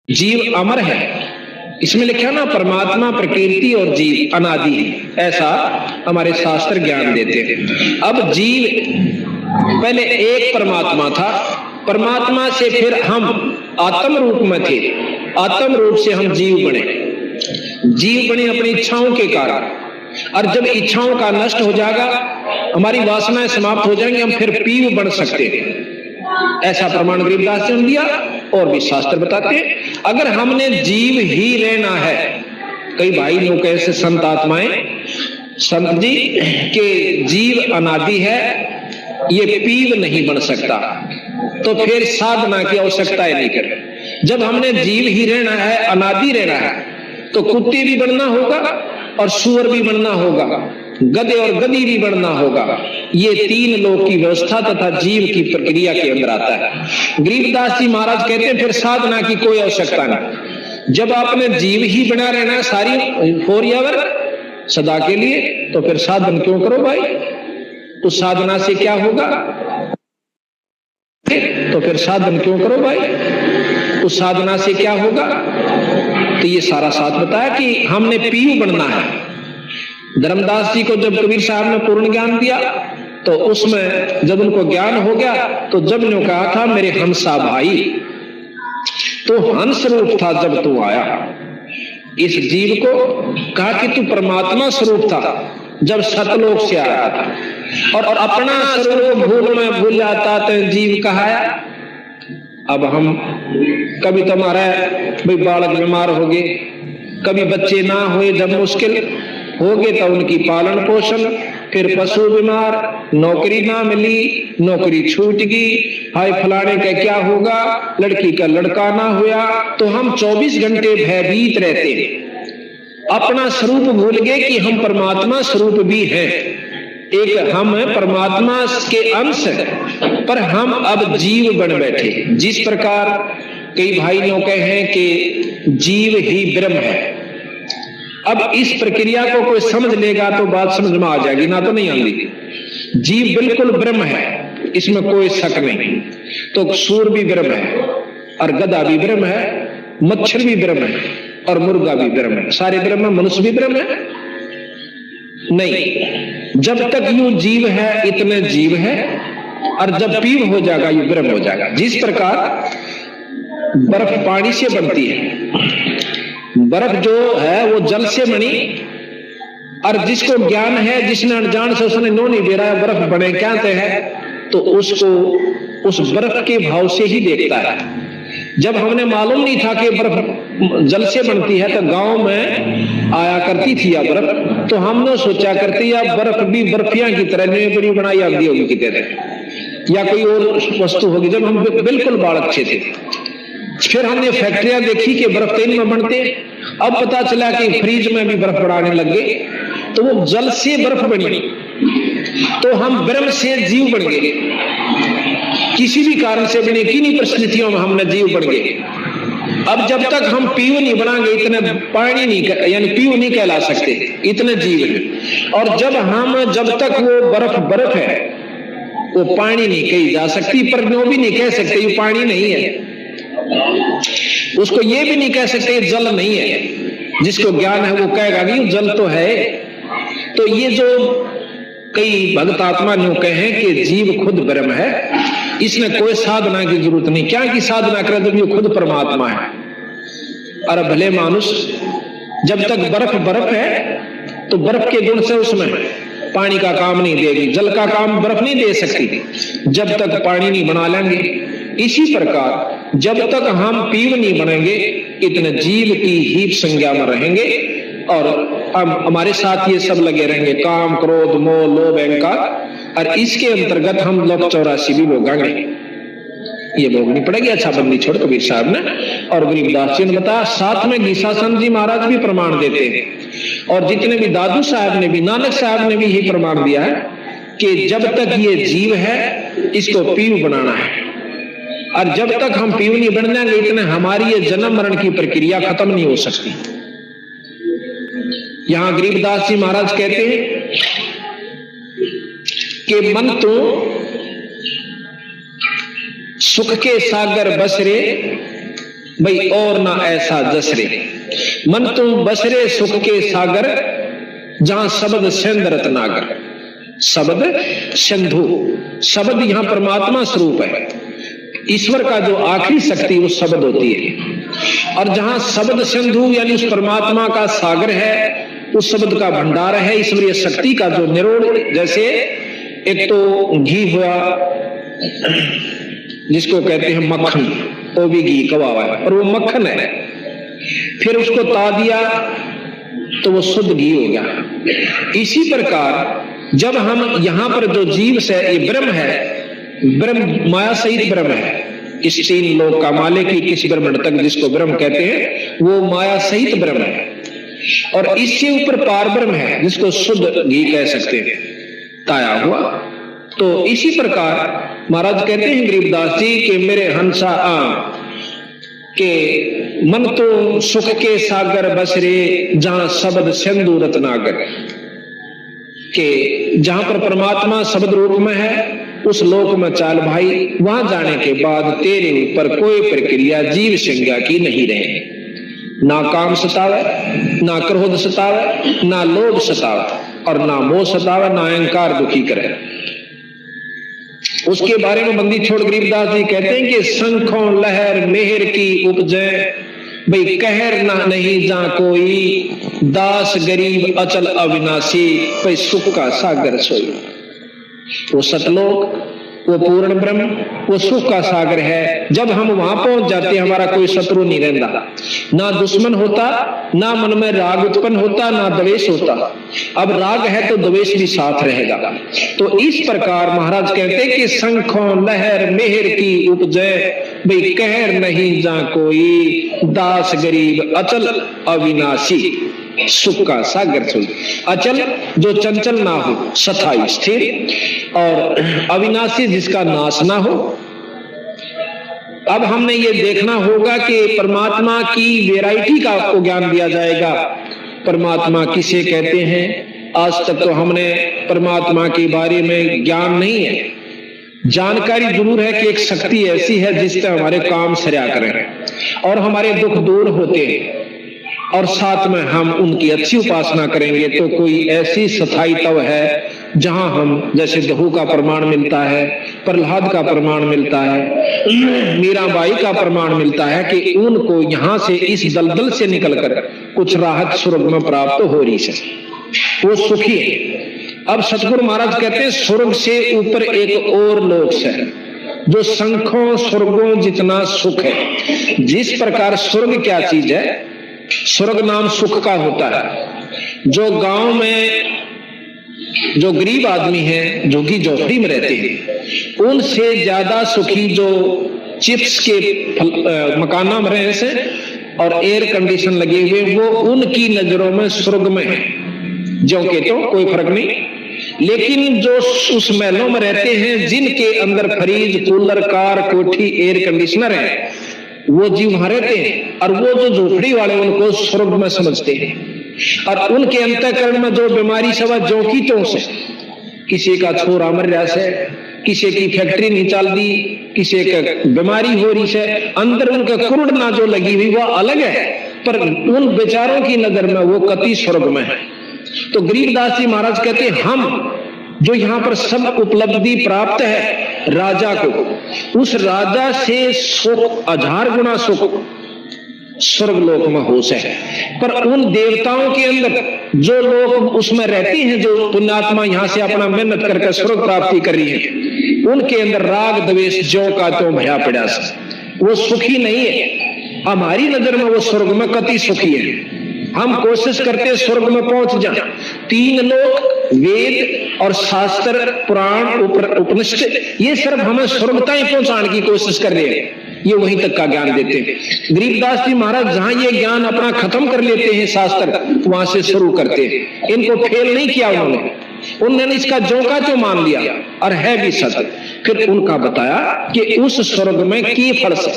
जीव अमर है, इसमें लिखा ना परमात्मा प्रकृति और जीव अनादि है, ऐसा हमारे शास्त्र ज्ञान देते हैं। अब जीव पहले एक परमात्मा था, परमात्मा से फिर हम आत्म रूप में थे, आत्म रूप से हम जीव बने। जीव बने अपनी इच्छाओं के कारण, और जब इच्छाओं का नष्ट हो जाएगा, हमारी वासनाएं समाप्त हो जाएंगी, हम फिर पीव बन सकते हैं। ऐसा प्रमाण गरीबदास जी ने दिया और भी शास्त्र बताते हैं। अगर हमने जीव ही रहना है, कई भाई लोग ऐसे संत आत्माएं, संत जी के जीव अनादि है, ये पीव नहीं बन सकता, तो फिर साधना की आवश्यकता ही नहीं करे। जब हमने जीव ही रहना है, अनादि रहना है, तो कुत्ते भी बनना होगा और सूअर भी बनना होगा, गधे और गधी भी बनना होगा। ये तीन लोक की व्यवस्था तथा जीव की प्रक्रिया के अंदर आता है। गरीबदास जी महाराज कहते हैं फिर साधना की कोई आवश्यकता नहीं। जब आपने जीव ही बना रहना है सारी फॉर एवर सदा के लिए, तो फिर साधन क्यों करो भाई? उस साधना से क्या होगा? तो फिर साधन क्यों करो भाई? उस साधना से क्या होगा? तो ये सारा साथ बताया कि हमने पीयू बनना है। धर्मदास जी को जब कबीर साहब ने पूर्ण ज्ञान दिया, तो उसमें जब उनको ज्ञान हो गया, तो जब ने कहा था मेरे हंसा भाई, तो हंस रूप था जब तू आया। इस जीव को कहा कि तू परमात्मा स्वरूप था जब सतलोक से आया था, और अपना स्वरूप भूल में भूल जाता तो जीव कहाया। अब हम कभी तुम्हारा भाई बालक बीमार हो गए, कभी बच्चे ना हुए, जब मुश्किल हो गए तो उनकी पालन पोषण, फिर पशु बीमार, नौकरी ना मिली, नौकरी छूट गई, हाय फलाने का क्या होगा, लड़की का लड़का ना हुआ, तो हम 24 घंटे भयभीत रहते हैं। अपना स्वरूप भूल गए कि हम परमात्मा स्वरूप भी हैं। एक हम परमात्मा के अंश है, पर हम अब जीव बन बैठे। जिस प्रकार कई भाई लोग हैं कि जीव ही ब्रह्म है। अब इस प्रक्रिया को कोई समझ लेगा तो बात समझ में आ जाएगी, ना तो नहीं आती। जीव बिल्कुल ब्रह्म है, इसमें कोई शक नहीं। तो सूर भी ब्रह्म है, और गधा भी ब्रह्म है, मच्छर भी ब्रह्म है, और मुर्गा भी ब्रह्म है। सारे ब्रह्म, मनुष्य भी ब्रह्म है नहीं। जब तक यू जीव है इतने जीव है, और जब पीव हो जाएगा यू ब्रह्म हो जाएगा। जिस प्रकार बर्फ पानी से बनती है, बर्फ जो है वो जल से बनी, और जिसको ज्ञान है, जिसने अनजान से उसने नो नहीं दे रहा है बर्फ बने क्या है, तो उसको उस बर्फ के भाव से ही देखता है। जब हमने मालूम नहीं था कि बर्फ जल से बनती है, तो गांव में आया करती थी या बर्फ, तो हमने सोचा करते या बर्फ भी बर्फिया की तरह नहीं बड़ी बनाई आती होगी की तरह, या कोई और वस्तु होगी। जब हम बिल्कुल बालक थे, फिर हमने फैक्ट्रियां देखी कि बर्फ तेल में बनते, अब पता चला कि फ्रिज में भी बर्फ बनाने लग गए, तो वो जल से बर्फ बनी, तो हम ब्रह्म से जीव बन गए। किसी भी कारण से बने, किन्हीं परिस्थितियों में हमने जीव बन गए। अब जब तक हम पीयू नहीं बनाएंगे, इतने पानी नहीं, यानी पीयू नहीं कहला सकते, इतने जीव हैं। और जब तक वो बर्फ है, वो पानी नहीं कही जा सकती, पर वो भी नहीं कह सकते ये पानी नहीं है, उसको ये भी नहीं कह सकते जल नहीं है। जिसको ज्ञान है वो कहेगा कि जल तो है। तो ये जो कई भक्त आत्मा ने कहे कि जीव खुद ब्रह्म है, इसमें कोई साधना की जरूरत नहीं। क्या की साधना करे जब ये खुद परमात्मा है। अरे भले मानुष जब तक बर्फ है, तो बर्फ के गुण से उसमें पानी का काम नहीं देगी, जल का काम बर्फ नहीं दे सकती जब तक पानी नहीं बना लेंगे। इसी प्रकार जब तक हम पीव नहीं बनेंगे, इतने जीव की ही संज्ञा में रहेंगे, और हम हमारे साथ ये सब लगे रहेंगे, काम क्रोध मोह लोभ अहंकार, और इसके अंतर्गत हम लोग 84 भी भोगांगे। ये भोगनी पड़ेगी। अच्छा बंदी छोड़ कबीर साहब ने और गरीबदास जी ने बताया, साथ में गीसासन जी महाराज भी प्रमाण देते हैं, और जितने भी दादू साहब ने भी, नानक साहब ने भी यही प्रमाण दिया है कि जब तक ये जीव है इसको पीव बनाना है, और जब तक हम पीव नहीं बन जाएंगे, इतने हमारी ये जन्म मरण की प्रक्रिया खत्म नहीं हो सकती। यहां गरीबदास जी महाराज कहते हैं कि मन तो सुख के सागर बस रे, भाई और ना ऐसा जसरे, मन तुम बसरे सुख के सागर, जहां शब्द सिंध रत्नागर। शब्द सिंधु, शब्द यहां परमात्मा स्वरूप है, ईश्वर का जो आखिरी शक्ति वो शब्द होती है। और जहां शब्द सिंधु यानी उस परमात्मा का सागर है, उस शब्द का भंडार है, ईश्वरीय शक्ति का जो निरोध, जैसे एक तो घी हुआ जिसको कहते हैं मक्खन, वो भी घी कवा हुआ है और वो मक्खन है, फिर उसको ता दिया तो वो शुद्ध घी हो गया। इसी प्रकार जब हम यहां पर जो जीव से ये ब्रह्म है, ब्रह्म माया सहित ब्रह्म है, इस तीन लोक का मालिक की किस ब्रह्म तक जिसको ब्रह्म कहते हैं वो माया सहित ब्रह्म है। और इससे ऊपर पार ब्रह्म है जिसको शुद्ध घी कह सकते हैं, ताया हुआ। तो इसी प्रकार महाराज कहते हैं गरीबदास जी कि मेरे हंसा के मन तो सुख के सागर बसरे, जहां शब्द सिंधु रत्नागर, के जहां पर परमात्मा शब्द रूप में है उस लोक में चाल भाई, वहां जाने के बाद तेरे ऊपर कोई प्रक्रिया जीव संज्ञा की नहीं रहे, ना काम सतावे, ना क्रोध सतावे, ना लोभ सतावे और ना मोह सतावे, ना अहंकार दुखी करे। उसके बारे में बंदी छोड़ गरीबदास जी कहते हैं कि शंखों लहर मेहर की उपजे, भाई कहर ना नहीं जा कोई, दास गरीब अचल अविनाशी, भाई सुख का सागर सोई। वो सतलोक, वो पूर्ण ब्रह्म, वो सुख का सागर है। जब हम वहां पहुंच जाते हमारा कोई शत्रु नहीं रहता, ना दुश्मन होता, ना मन में राग उत्पन्न होता, ना द्वेष होता। अब राग है तो द्वेष भी साथ रहेगा। तो इस प्रकार महाराज कहते कि शंखों लहर मेहर की उपजे, भाई कहर नहीं जा कोई, दास गरीब अचल अविनाशी, सुख का सागर सोई। अचल जो चंचल ना हो, सथाई स्थिर, और अविनाशी जिसका नाश ना हो। अब हमने ये देखना होगा कि परमात्मा की वैरायटी का आपको ज्ञान दिया जाएगा। परमात्मा किसे कहते हैं, आज तक तो हमने परमात्मा के बारे में ज्ञान नहीं है, जानकारी जरूर है कि एक शक्ति ऐसी है जिससे हमारे काम सरया करें और हमारे दुख दूर होते हैं, और साथ में हम उनकी अच्छी उपासना करेंगे तो कोई ऐसी स्थायी तव है जहां हम, जैसे दहू का प्रमाण मिलता है, प्रहलाद का प्रमाण मिलता है, मीराबाई का प्रमाण मिलता है कि उनको यहां से इस दलदल से निकलकर कुछ राहत स्वर्ग में प्राप्त हो रही है, वो सुखी है। अब सतगुरु महाराज कहते हैं स्वर्ग से ऊपर एक और लोक है जो शंखों स्वर्गों जितना सुख है। जिस प्रकार स्वर्ग क्या चीज है, स्वर्ग नाम सुख का होता है। जो गांव में जो गरीब आदमी है, जो कि झोपड़ी में रहते हैं, उनसे ज्यादा सुखी जो चिप्स के मकाना में रहे से और एयर कंडीशन लगे हुए, वो उनकी नजरों में स्वर्ग में है। जो के तो कोई फर्क नहीं, लेकिन जो उस महलों में रहते हैं जिनके अंदर फ्रिज, कूलर, कार, कोठी, एयर कंडीशनर है, वो जीव वहां रहते हैं। और वो जो झोपड़ी वाले उनको स्वर्ग में समझते हैं। और उनके अंतःकरण में जो बीमारी सवा जो की तो से, किसी का छोरा मर रहा से, किसी की फैक्ट्री नहीं चल दी, किसी का बीमारी हो रही है, अंदर उनका कुरुड़ना जो लगी हुई वो अलग है, पर उन बेचारों की नजर में वो कति स्वर्ग में है। तो गरीबदास जी महाराज कहते हैं हम जो यहाँ पर सब उपलब्धि प्राप्त है राजा को, उस राजा से सुख 1000 गुना सुख स्वर्ग लोक में होश है। पर उन देवताओं के अंदर जो लोग उसमें रहते हैं, जो पुण्यात्मा यहाँ से अपना मेहनत करके स्वर्ग प्राप्ति कर रही है, उनके अंदर राग द्वेष जो का तो भया पड़ा, वो सुखी नहीं है। हमारी नजर में वो स्वर्ग में कति सुखी है। हम कोशिश करते हैं स्वर्ग में पहुंच जाए। 3 लोक, वेद और शास्त्र, पुराण, उपनिषद, ये सिर्फ हमें स्वर्ग तक पहुंचाने की कोशिश कर रहे हैं, ये वहीं तक का ज्ञान देते हैं। गरीबदास जी महाराज जहां ये ज्ञान अपना खत्म कर लेते हैं शास्त्र, वहां से शुरू करते हैं। इनको फेल नहीं किया उन्होंने इसका जो का तो मान लिया और है भी सत्य। फिर उनका बताया कि उस स्वर्ग में की फल से